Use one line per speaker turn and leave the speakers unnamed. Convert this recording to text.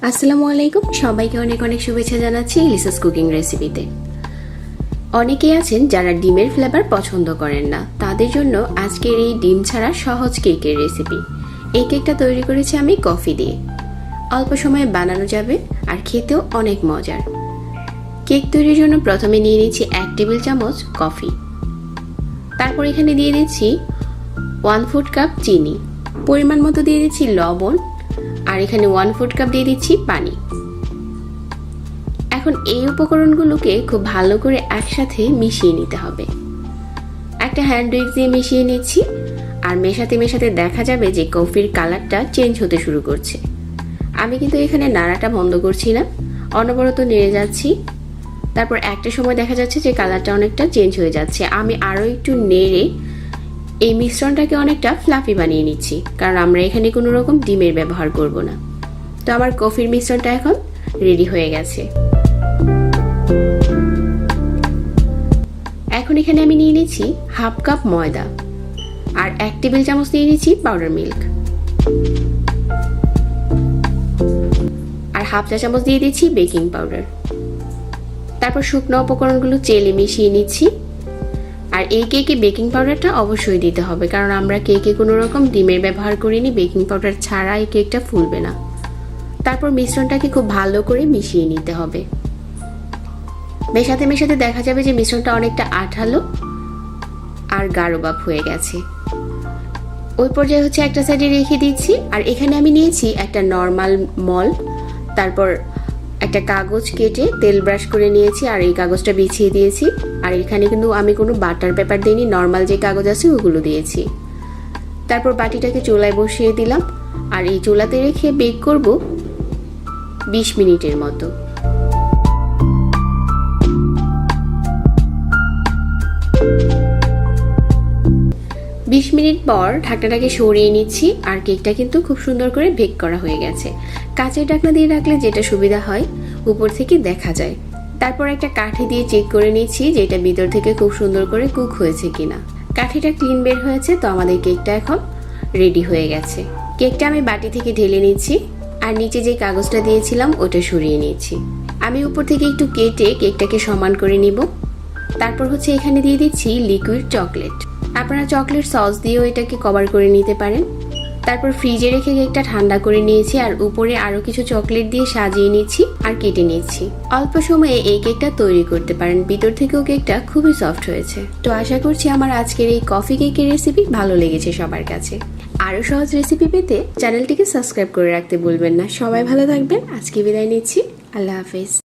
আসসালামু আলাইকুম, সবাইকে অনেক অনেক শুভেচ্ছা জানাচ্ছি লিসাস কুকিং রেসিপিতে। অনেকেই আছেন যারা ডিমের ফ্লেভার পছন্দ করেন না, তাদের জন্য আজকের এই ডিম ছাড়া সহজ কেকের রেসিপি। এই কেকটা তৈরি করেছি আমি কফি দিয়ে। অল্প সময়ে বানানো যাবে আর খেতেও অনেক মজার। কেক তৈরির জন্য প্রথমে নিয়ে নিচ্ছি 1 টেবিল চামচ কফি। তারপর এখানে দিয়ে দিচ্ছি 1/4 কাপ চিনি, পরিমাণ মতো দিয়ে দিচ্ছি লবণ, আর এখানে 1/4 কাপ দিয়ে দিচ্ছি পানি। এখন এই উপকরণগুলোকে খুব ভালো করে একসাথে মিশিয়ে নিতে হবে। একটা হ্যান্ড উইক্স দিয়ে মিশিয়ে নিচ্ছি, আর মেশাতে মেশাতে দেখা যাবে যে কফির কালারটা চেঞ্জ হতে শুরু করছে। আমি কিন্তু এখানে নাড়াটা বন্ধ করছি না, অনবরত নেড়ে যাচ্ছি। তারপর একটা সময় দেখা যাচ্ছে যে কালারটা অনেকটা চেঞ্জ হয়ে যাচ্ছে। আমি আরও একটু নেড়ে এই মিশ্রণটাকে অনেকটা ফ্লাফি বানিয়ে নিচ্ছি, কারণ আমরা এখানে কোনো রকম ডিমের ব্যবহার করব না। তো আমার কফির মিশ্রণটা এখন রেডি হয়ে গেছে। এখন এখানে আমি নিয়ে নিচ্ছি 1/2 কাপ ময়দা, আর 1 টেবিল চামচ নিয়ে নিচ্ছি পাউডার মিল্ক, আর 1/2 চা চামচ দিয়ে দিচ্ছি বেকিং পাউডার। তারপর শুকনো উপকরণগুলো চেলে মিশিয়ে নিচ্ছি। আর এই কেকে বেকিং পাউডারটা অবশ্যই দিতে হবে, কারণ আমরা কেকে কোনো রকম ডিমের ব্যবহার করিনি। বেকিং পাউডার ছাড়া এই কেকটা ফুলবে না। তারপর মিশ্রণটাকে খুব ভালো করে মিশিয়ে নিতে হবে। মেশাতে মেশাতে দেখা যাবে যে মিশ্রণটা অনেকটা আঠালো আর গাঢ় ভাব হয়ে গেছে। ওই পর্যায়ে হচ্ছে একটা সাইডে রেখে দিচ্ছি। আর এখানে আমি নিয়েছি একটা নর্মাল মল, তারপর একটা কাগজ কেটে তেল ব্রাশ করে নিয়েছি, আর এই কাগজটা বিছিয়ে দিয়েছি। আর এখানে কিন্তু আমি কোনো বাটার পেপার দিইনি, নর্মাল যে কাগজ আছে ওগুলো দিয়েছি। তারপর বাটিটাকে চুলায় বসিয়ে দিলাম, আর এই চুলাতে রেখে বেক করব 20 মিনিটের মতো। বিশ মিনিট পর ঢাকনাটাকে সরিয়ে নিচ্ছি, আর কেকটা কিন্তু খুব সুন্দর করে বেক করা হয়ে গেছে। কাঁচের ঢাকনা দিয়ে রাখলে যেটা সুবিধা হয়, উপর থেকে দেখা যায়। তারপর একটা কাঠি দিয়ে চেক করে নিচ্ছি যে এটা ভিতর থেকে খুব সুন্দর করে কুক হয়েছে কিনা। কাঠিটা ক্লিন বের হয়েছে, তো আমাদের কেকটা এখন রেডি হয়ে গেছে। কেকটা আমি বাটি থেকে ঢেলে নিচ্ছি, আর নিচে যে কাগজটা দিয়েছিলাম ওটা সরিয়ে নিচ্ছি। আমি উপর থেকে একটু কেটে কেকটাকে সমান করে নিব। তারপর হচ্ছে এখানে দিয়ে দিচ্ছি লিকুইড চকলেট। আপনারা চকলেট সস দিয়েও এটাকে কভার করে নিতে পারেন। তারপর ফ্রিজে রেখে কেকটা ঠান্ডা করে নিয়েছি, আর উপরে আরো কিছু চকলেট দিয়ে সাজিয়ে নিচ্ছি আর কেটে নিচ্ছি। অল্প সময়ে এই কেকটা তৈরি করতে পারেন, ভিতর থেকেও কেকটা খুবই সফট হয়েছে। তো আশা করছি আমার আজকের এই কফি কেকের রেসিপি ভালো লেগেছে সবার কাছে। আরো সহজ রেসিপি পেতে চ্যানেলটিকে সাবস্ক্রাইব করে রাখতে ভুলবেন না। সবাই ভালো থাকবেন, আজকে বিদায় নিচ্ছি। আল্লাহ হাফেজ।